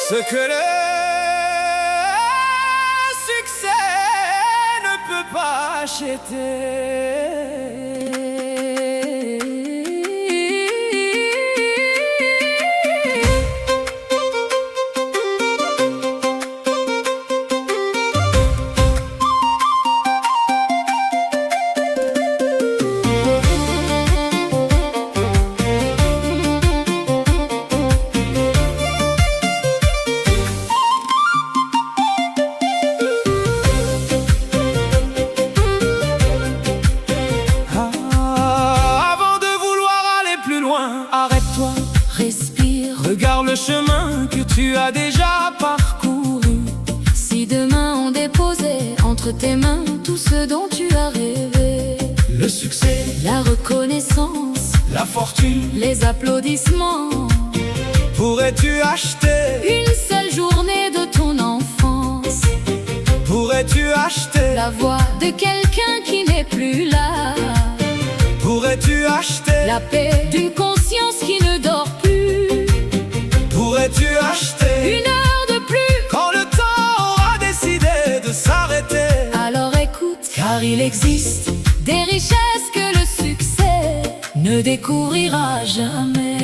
Ce que le succès ne peut pas acheter. Arrête-toi, respire, regarde le chemin que tu as déjà parcouru. Si demain on déposait entre tes mains tout ce dont tu as rêvé, le succès, la reconnaissance, la fortune, les applaudissements, pourrais-tu acheter une seule journée de ton enfance? Pourrais-tu acheter la voix de quelqu'un qui n'est plus là? Pourrais-tu acheter la paix d'une conscience qui ne dort plus? Pourrais-tu acheter une heure de plus quand le temps aura décidé de s'arrêter? Alors écoute, car il existe des richesses que le succès ne découvrira jamais.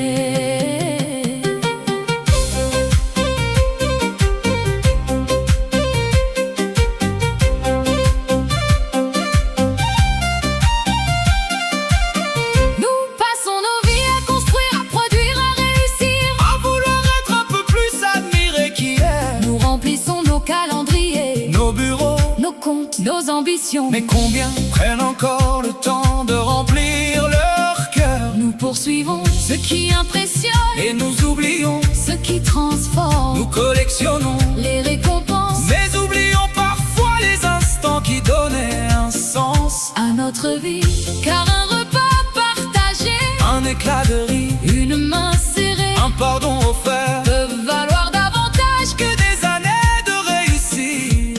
Nos ambitions, mais combien prennent encore le temps de remplir leur cœur? Nous poursuivons ce qui impressionne et nous oublions ce qui transforme. Nous collectionnons les récompenses, mais oublions parfois les instants qui donnaient un sens à notre vie. Car un repas partagé, un éclat de rire, une main serrée, un pardon offert peuvent valoir davantage que des années de réussite.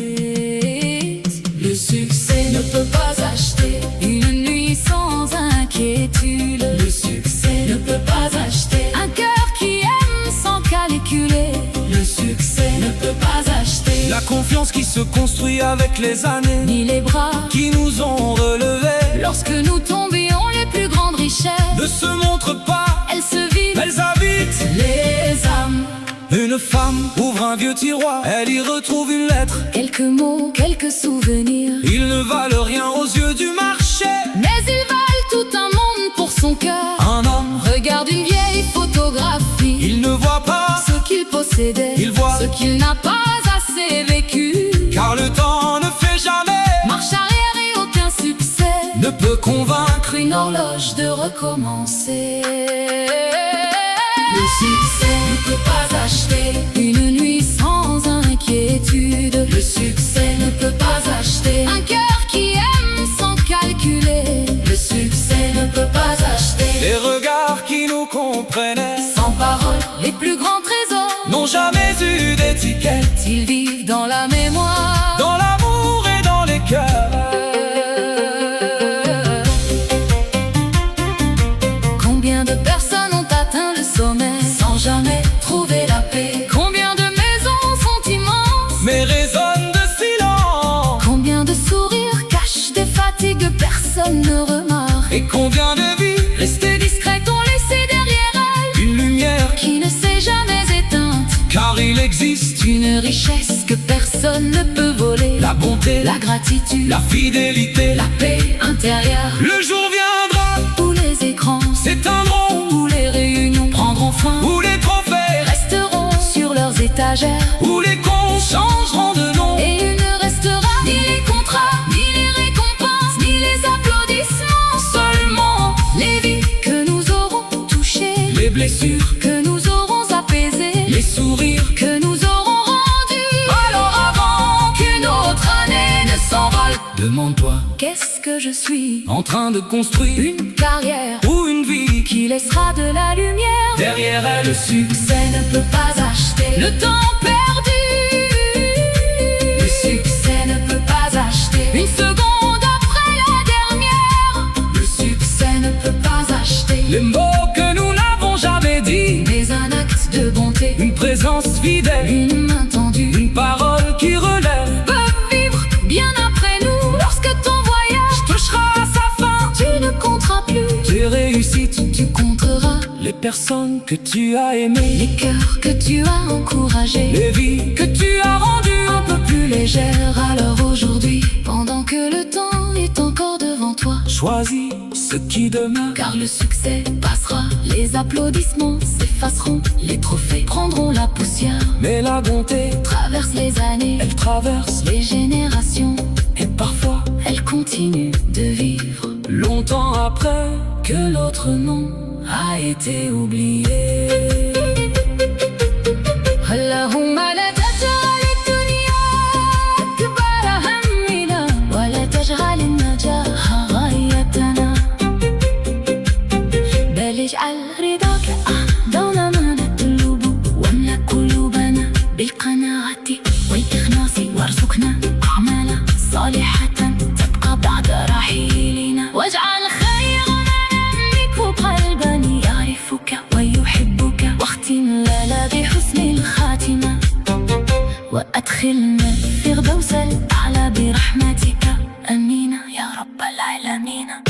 Le succès ne peut pas acheter une nuit sans inquiétude. Le succès ne peut pas acheter un cœur qui aime sans calculer. Le succès ne peut pas acheter la confiance qui se construit avec les années, ni les bras qui nous ont relevés. Lorsque nous tombions, les plus grandes richesses ne se montrent pas, elles se vivent, elles habitent les âmes. Une femme ouvre un vieux tiroir, elle y retrouve une lettre, quelques mots, quelques souvenirs. Ils ne valent rien aux yeux du marché, mais ils valent tout un monde pour son cœur. Un homme regarde une vieille photographie, il ne voit pas ce qu'il possédait, il voit ce qu'il n'a pas assez vécu. Car le temps ne fait jamais marche arrière et aucun succès ne peut convaincre une horloge de recommencer. Le succès ne peut pas acheter une nuit sans inquiétude. Le succès ne peut pas acheter un cœur qui aime sans calculer. Le succès ne peut pas acheter les regards qui nous comprenaient. Sans parole, les plus grands trésors n'ont jamais eu d'étiquette. Ils vivent dans la mémoire, dans l'amour et dans les cœurs. Combien de personnes ont atteint le sommet sans jamais trouver la paix? Combien de maisons sont immenses mais résonnent de silence? Combien de sourires cachent des fatigues que personne ne remarque? Et combien de vies restées discrètes ont laissé derrière elles une lumière qui ne s'est jamais éteinte? Car il existe une richesse que personne ne peut voler, la bonté, la gratitude, la fidélité, la paix intérieure. Le jour viendra où les écrans s'éteindront, où les réunions prendront fin, où les trophées resteront sur leurs étagères, où les cons changeront de nom. Et il ne restera ni les contrats, ni les récompenses, ni les applaudissements. Seulement les vies que nous aurons touchées, les blessures que nous aurons apaisées, les sourires que nous aurons rendus. Alors avant qu'une autre année ne s'envole, demande-toi, qu'est-ce que je suis? en train de construire Une carrière ou une vie qui laissera de la lumière derrière elle. Le succès ne peut pas acheter le temps perdu. Le succès ne peut pas acheter une seconde après la dernière. Le succès ne peut pas acheter les mots que nous n'avons jamais dit, mais un acte de bonté, une présence fidèle, une les personnes que tu as aimées, les cœurs que tu as encouragés, les vies que tu as rendues un peu plus légères. Alors aujourd'hui, pendant que le temps est encore devant toi, choisis ce qui demeure, car le succès passera, les applaudissements s'effaceront, les trophées prendront la poussière, mais la bonté traverse les années, elle traverse les générations, et parfois elle continue de vivre longtemps après que l'autre nom a été oublié. اللهم لا تجعل الدنيا أكبر همنا ولا تجعل النجاح غايتنا بل اجعل رضاك أعظم ما نطلب واملأ قلوبنا بالقناعة والإخلاص وارزقنا أعمالا صالحة تبقى بعد رحيلنا واجعل خير ما نملك قلبا يعرفك ويحبك واختم لنا بحسن الخاتمة وأدخلنا الفردوس الأعلى برحمتك آمين يا رب العالمين.